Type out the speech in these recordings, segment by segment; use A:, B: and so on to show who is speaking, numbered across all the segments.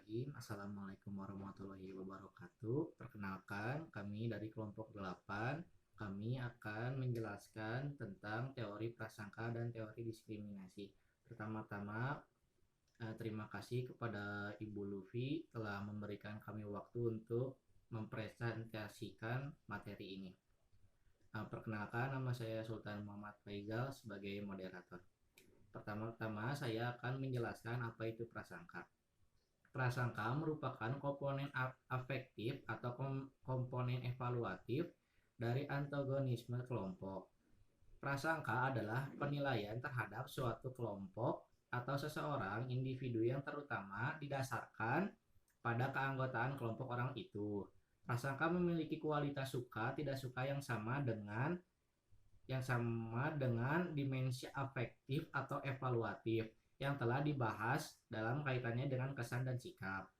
A: Bismillahirrahmanirrahim. Assalamualaikum warahmatullahi wabarakatuh. Perkenalkan, kami dari kelompok 8. Kami akan menjelaskan tentang teori prasangka dan teori diskriminasi. Pertama-tama, terima kasih kepada Ibu Luffy telah memberikan kami waktu untuk mempresentasikan materi ini. Perkenalkan, nama saya Sultan Muhammad Faizal sebagai moderator. Pertama-tama, saya akan menjelaskan apa itu prasangka. Prasangka merupakan komponen afektif atau komponen evaluatif dari antagonisme kelompok. Prasangka adalah penilaian terhadap suatu kelompok atau seseorang individu yang terutama didasarkan pada keanggotaan kelompok orang itu. Prasangka memiliki kualitas suka tidak suka yang sama dengan dimensi afektif atau evaluatif yang telah dibahas dalam kaitannya dengan kesan dan sikap.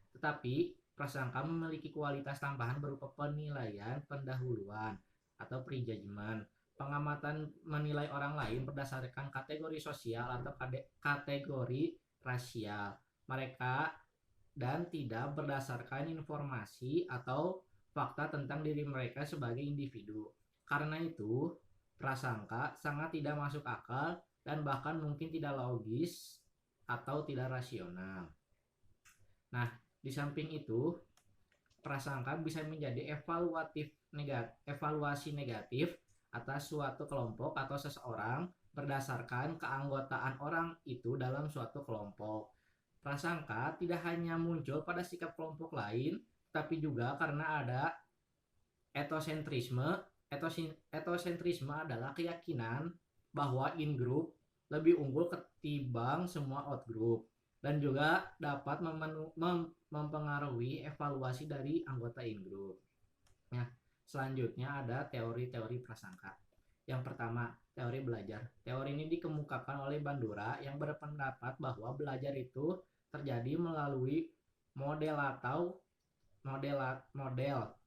A: Tetapi prasangka memiliki kualitas tambahan berupa penilaian pendahuluan atau prejudgment, pengamatan menilai orang lain berdasarkan kategori sosial atau kategori rasial mereka dan tidak berdasarkan informasi atau fakta tentang diri mereka sebagai individu. Karena itu, prasangka sangat tidak masuk akal dan bahkan mungkin tidak logis atau tidak rasional. Nah, di samping itu, prasangka bisa menjadi evaluasi negatif atas suatu kelompok atau seseorang berdasarkan keanggotaan orang itu dalam suatu kelompok. Prasangka tidak hanya muncul pada sikap kelompok lain, tapi juga karena ada etosentrisme. Etosentrisme adalah keyakinan bahwa in-group lebih unggul ketimbang semua out-group dan juga dapat mempengaruhi evaluasi dari anggota in-group. Nah, selanjutnya ada teori-teori prasangka. Yang pertama, teori belajar. Teori ini dikemukakan oleh Bandura yang berpendapat bahwa belajar itu terjadi melalui model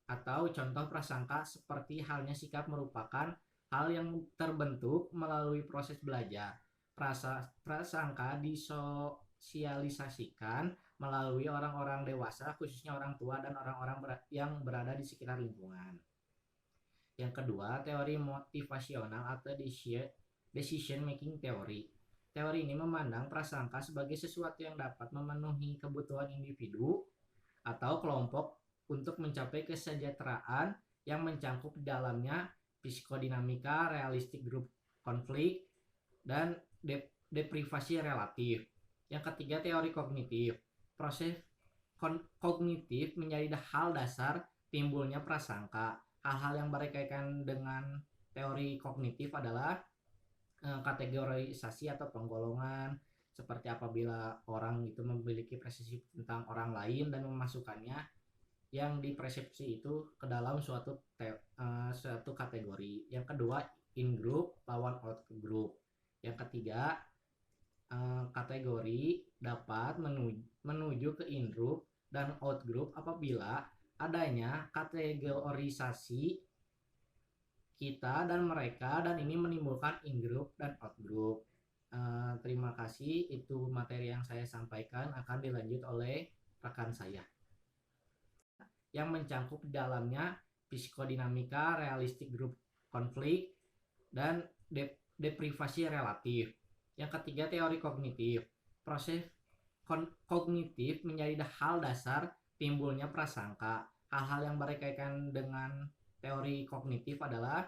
A: atau contoh prasangka seperti halnya sikap merupakan hal yang terbentuk melalui proses belajar. Prasangka disosialisasikan melalui orang-orang dewasa, khususnya orang tua dan orang-orang yang berada di sekitar lingkungan. Yang kedua, teori motivasional atau decision making theory. Teori ini memandang prasangka sebagai sesuatu yang dapat memenuhi kebutuhan individu atau kelompok untuk mencapai kesejahteraan yang mencakup di dalamnya psikodinamika, realistik group konflik, dan deprivasi relatif. Yang ketiga, teori kognitif. Proses kognitif menjadi hal dasar timbulnya prasangka. Hal-hal yang berkaitan dengan teori kognitif adalah kategorisasi atau penggolongan, seperti apabila orang itu memiliki persepsi tentang orang lain dan memasukkannya yang dipersepsi itu ke dalam suatu kategori. Yang kedua, in group lawan out group. Yang ketiga, kategori dapat menuju ke in group dan out group apabila adanya kategorisasi kita dan mereka dan ini menimbulkan in group dan out group. Terima kasih, itu materi yang saya sampaikan, akan dilanjut oleh rekan saya yang mencakup di dalamnya psikodinamika, realistik group konflik, dan deprivasi relatif. Yang ketiga, teori kognitif. Proses kognitif menjadi hal dasar timbulnya prasangka. Hal-hal yang berkaitan dengan teori kognitif adalah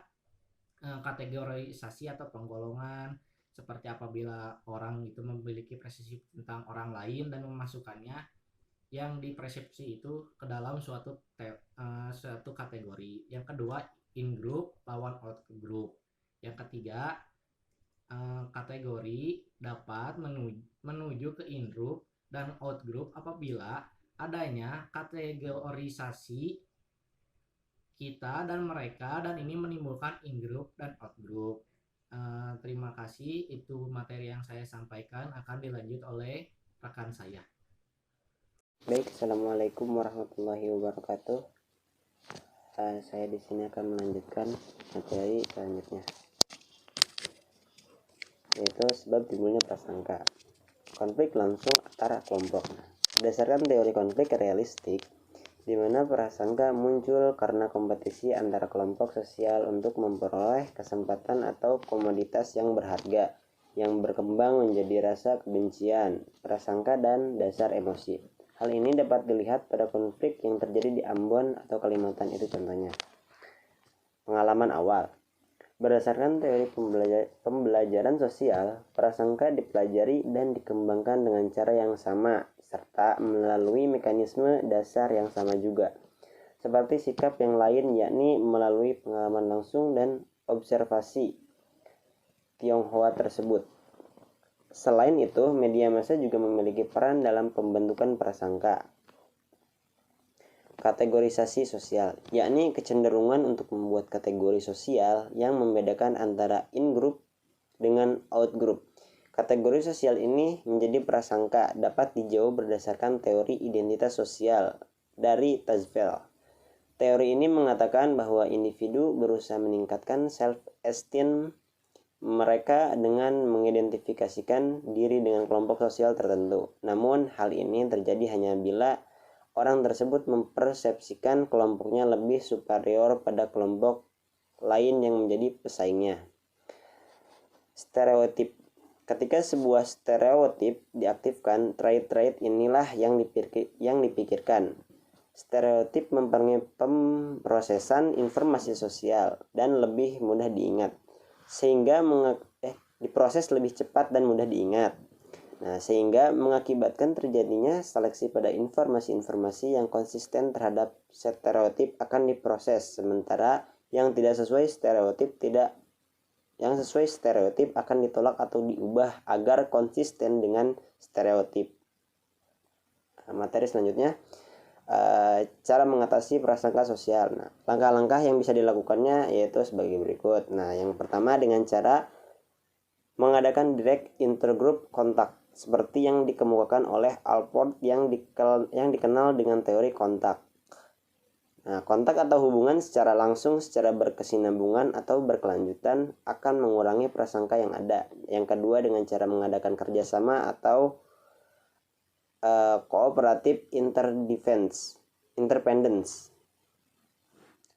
A: kategorisasi atau penggolongan, seperti apabila orang itu memiliki persepsi tentang orang lain dan memasukkannya yang dipersepsi itu ke dalam suatu kategori. Yang kedua, in group lawan out group. Yang ketiga, kategori dapat menuju ke in group dan out group apabila adanya kategorisasi kita dan mereka dan ini menimbulkan in group dan out group. Terima kasih, itu materi yang saya sampaikan, akan dilanjut oleh rekan saya.
B: Baik, assalamualaikum warahmatullahi wabarakatuh. Saya di sini akan melanjutkan materi selanjutnya, yaitu sebab timbulnya prasangka. Konflik langsung antara kelompok. Berdasarkan teori konflik realistik, di mana prasangka muncul karena kompetisi antara kelompok sosial untuk memperoleh kesempatan atau komoditas yang berharga, yang berkembang menjadi rasa kebencian, prasangka, dan dasar emosi. Hal ini dapat dilihat pada konflik yang terjadi di Ambon atau Kalimantan itu contohnya. Pengalaman awal. Berdasarkan teori pembelajaran sosial, prasangka dipelajari dan dikembangkan dengan cara yang sama, serta melalui mekanisme dasar yang sama juga. Seperti sikap yang lain, yakni melalui pengalaman langsung dan observasi Tionghoa tersebut. Selain itu, media massa juga memiliki peran dalam pembentukan prasangka. Kategorisasi sosial, yakni kecenderungan untuk membuat kategori sosial yang membedakan antara in-group dengan out-group. Kategori sosial ini menjadi prasangka dapat dijawab berdasarkan teori identitas sosial dari Tazvel. Teori ini mengatakan bahwa individu berusaha meningkatkan self-esteem mereka dengan mengidentifikasikan diri dengan kelompok sosial tertentu. Namun, hal ini terjadi hanya bila orang tersebut mempersepsikan kelompoknya lebih superior pada kelompok lain yang menjadi pesaingnya. Stereotip. Ketika sebuah stereotip diaktifkan, trait-trait inilah yang dipikirkan. Stereotip mempengaruhi pemrosesan informasi sosial dan lebih mudah diingat, sehingga diproses lebih cepat dan mudah diingat. Sehingga mengakibatkan terjadinya seleksi pada informasi-informasi yang konsisten terhadap stereotip akan diproses, sementara yang sesuai stereotip akan ditolak atau diubah agar konsisten dengan stereotip. Materi selanjutnya, cara mengatasi prasangka sosial. Langkah-langkah yang bisa dilakukannya yaitu sebagai berikut. Yang pertama dengan cara mengadakan direct intergroup kontak, seperti yang dikemukakan oleh Alport yang dikenal dengan teori kontak. Kontak atau hubungan secara langsung, secara berkesinambungan atau berkelanjutan akan mengurangi prasangka yang ada. Yang kedua dengan cara mengadakan kerjasama atau kooperatif interdependence.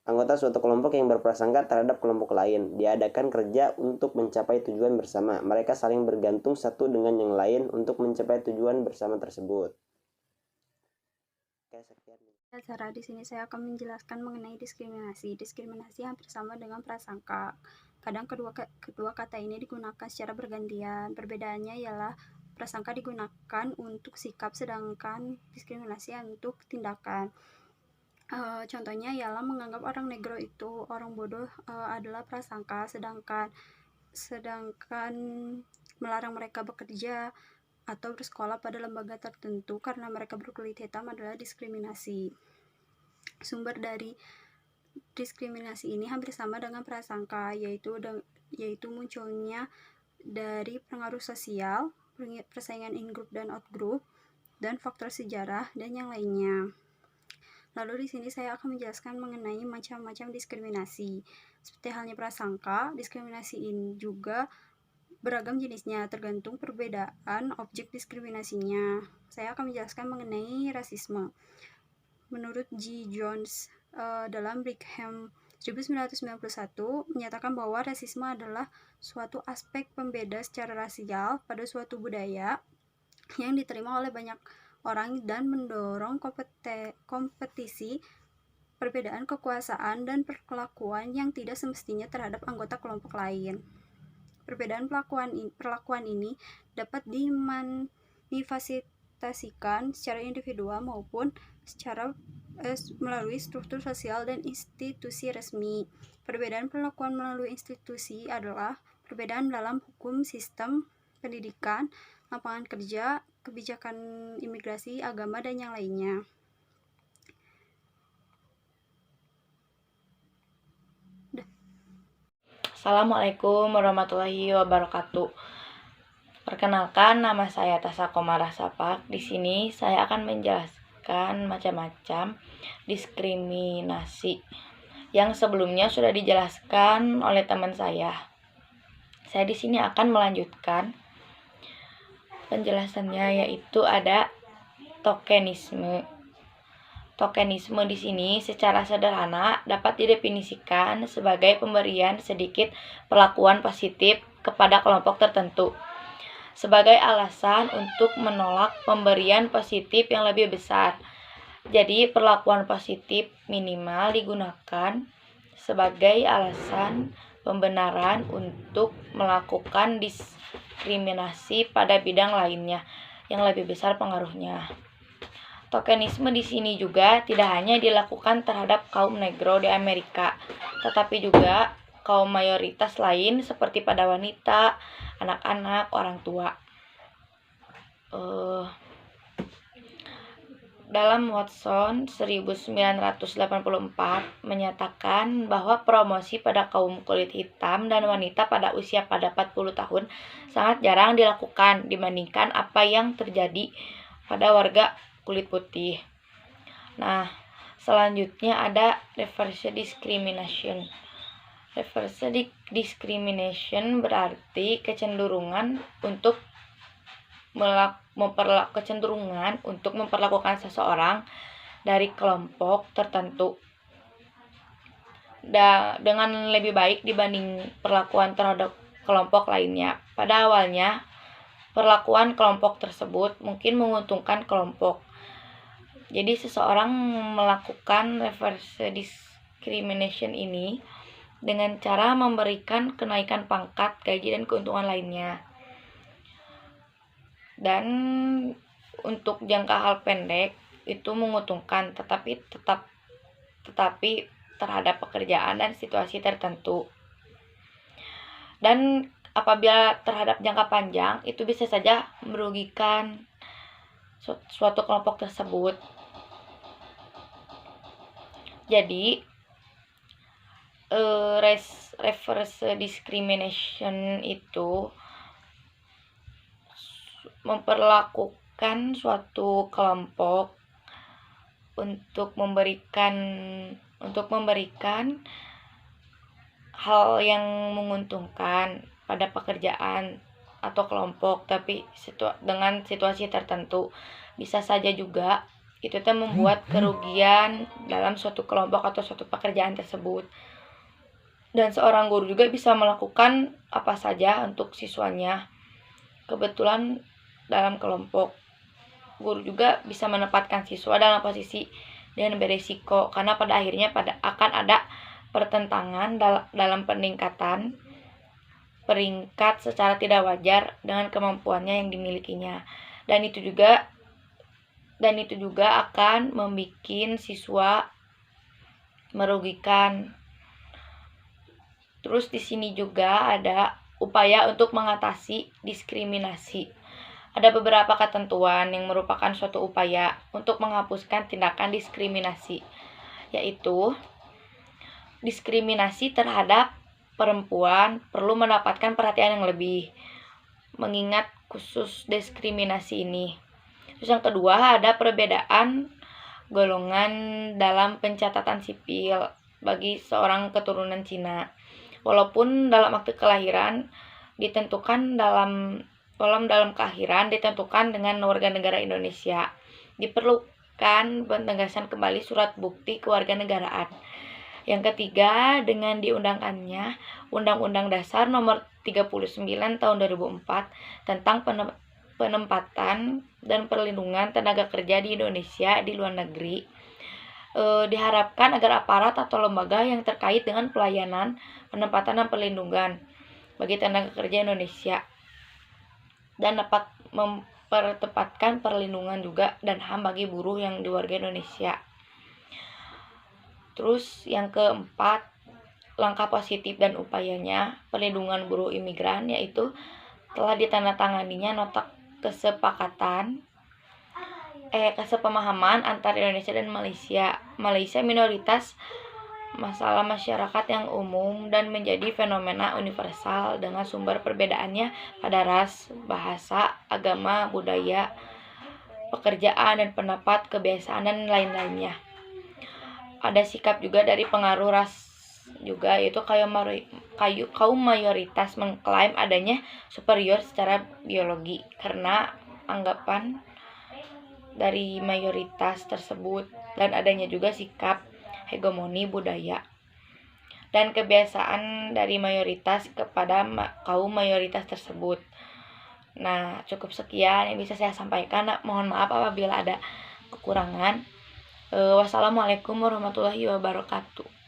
B: Anggota suatu kelompok yang berprasangka terhadap kelompok lain diadakan kerja untuk mencapai tujuan bersama. Mereka saling bergantung satu dengan yang lain untuk mencapai tujuan bersama tersebut.
C: Cara di sini saya akan menjelaskan mengenai diskriminasi. Diskriminasi hampir sama dengan prasangka. Kadang kedua kata ini digunakan secara bergantian. Perbedaannya ialah prasangka digunakan untuk sikap, sedangkan diskriminasi untuk tindakan. Contohnya ialah menganggap orang negro itu orang bodoh adalah prasangka, sedangkan melarang mereka bekerja atau bersekolah pada lembaga tertentu karena mereka berkulit hitam adalah diskriminasi. Sumber dari diskriminasi ini hampir sama dengan prasangka, yaitu munculnya dari pengaruh sosial, persaingan in-group dan out-group, dan faktor sejarah dan yang lainnya. Lalu di sini saya akan menjelaskan mengenai macam-macam diskriminasi. Seperti halnya prasangka, diskriminasi ini juga beragam jenisnya tergantung perbedaan objek diskriminasinya. Saya akan menjelaskan mengenai rasisme. Menurut G. Jones dalam Brigham 1991 menyatakan bahwa rasisme adalah suatu aspek pembeda secara rasial pada suatu budaya yang diterima oleh banyak orang dan mendorong kompetisi, perbedaan kekuasaan, dan perlakuan yang tidak semestinya terhadap anggota kelompok lain. Perbedaan perlakuan ini dapat dimanifestasikan secara individual maupun secara melalui struktur sosial dan institusi resmi. Perbedaan perlakuan melalui institusi adalah perbedaan dalam hukum, sistem pendidikan, lapangan kerja, kebijakan imigrasi, agama, dan yang lainnya.
D: Assalamualaikum warahmatullahi wabarakatuh. Perkenalkan, nama saya Tasa Komara Sapak. Di sini saya akan menjelaskan macam-macam diskriminasi yang sebelumnya sudah dijelaskan oleh teman saya. Saya di sini akan melanjutkan penjelasannya, yaitu ada tokenisme. Tokenisme di sini secara sederhana dapat didefinisikan sebagai pemberian sedikit perlakuan positif kepada kelompok tertentu sebagai alasan untuk menolak pemberian positif yang lebih besar. Jadi, perlakuan positif minimal digunakan sebagai alasan pembenaran untuk melakukan diskriminasi pada bidang lainnya yang lebih besar pengaruhnya. Tokenisme di sini juga tidak hanya dilakukan terhadap kaum negro di Amerika, tetapi juga kaum mayoritas lain seperti pada wanita, anak-anak, orang tua. Dalam Watson 1984 menyatakan bahwa promosi pada kaum kulit hitam dan wanita pada usia pada 40 tahun sangat jarang dilakukan dibandingkan apa yang terjadi pada warga kulit putih. Nah, selanjutnya ada reverse discrimination. Reverse discrimination berarti kecenderungan untuk memperlakukan seseorang dari kelompok tertentu dengan lebih baik dibanding perlakuan terhadap kelompok lainnya. Pada awalnya, perlakuan kelompok tersebut mungkin menguntungkan kelompok. Jadi seseorang melakukan reverse discrimination ini dengan cara memberikan kenaikan pangkat, gaji, dan keuntungan lainnya. Dan untuk jangka hal pendek itu menguntungkan, tetapi terhadap pekerjaan dan situasi tertentu. Dan apabila terhadap jangka panjang itu bisa saja merugikan suatu kelompok tersebut. Jadi reverse discrimination itu memperlakukan suatu kelompok untuk memberikan hal yang menguntungkan pada pekerjaan atau kelompok, tapi dengan situasi tertentu. Bisa saja juga itu membuat kerugian dalam suatu kelompok atau suatu pekerjaan tersebut. Dan seorang guru juga bisa melakukan apa saja untuk siswanya. Kebetulan dalam kelompok, guru juga bisa menempatkan siswa dalam posisi dan beresiko, karena pada akhirnya akan ada pertentangan dalam peningkatan peringkat secara tidak wajar dengan kemampuannya yang dimilikinya. Dan itu juga akan membuat siswa merugikan. Terus di sini juga ada upaya untuk mengatasi diskriminasi. Ada beberapa ketentuan yang merupakan suatu upaya untuk menghapuskan tindakan diskriminasi, yaitu diskriminasi terhadap perempuan perlu mendapatkan perhatian yang lebih, mengingat khusus diskriminasi ini. Terus yang kedua, ada perbedaan golongan dalam pencatatan sipil bagi seorang keturunan Cina. Walaupun dalam akte kelahiran ditentukan dalam kelahiran ditentukan dengan warga negara Indonesia, diperlukan penegasan kembali surat bukti kewarganegaraan. Yang ketiga, dengan diundangkannya Undang-Undang Dasar Nomor 39 Tahun 2004 tentang penempatan dan perlindungan tenaga kerja di Indonesia di luar negeri, diharapkan agar aparat atau lembaga yang terkait dengan pelayanan, penempatan dan perlindungan bagi tenaga kerja Indonesia dan dapat mempertempatkan perlindungan juga dan HAM bagi buruh yang di warga Indonesia. Terus yang keempat, langkah positif dan upayanya perlindungan buruh imigran, yaitu telah ditandatanganinya nota kesepemahaman antara Indonesia dan Malaysia. Malaysia minoritas masalah masyarakat yang umum dan menjadi fenomena universal dengan sumber perbedaannya pada ras, bahasa, agama, budaya, pekerjaan dan pendapat, kebiasaan dan lain-lainnya. Ada sikap juga dari pengaruh ras juga, yaitu kaum mayoritas mengklaim adanya superior secara biologi karena anggapan dari mayoritas tersebut, dan adanya juga sikap hegemoni budaya dan kebiasaan dari mayoritas kepada kaum mayoritas tersebut. Nah, cukup sekian yang bisa saya sampaikan. Mohon maaf apabila ada kekurangan. Wassalamualaikum warahmatullahi wabarakatuh.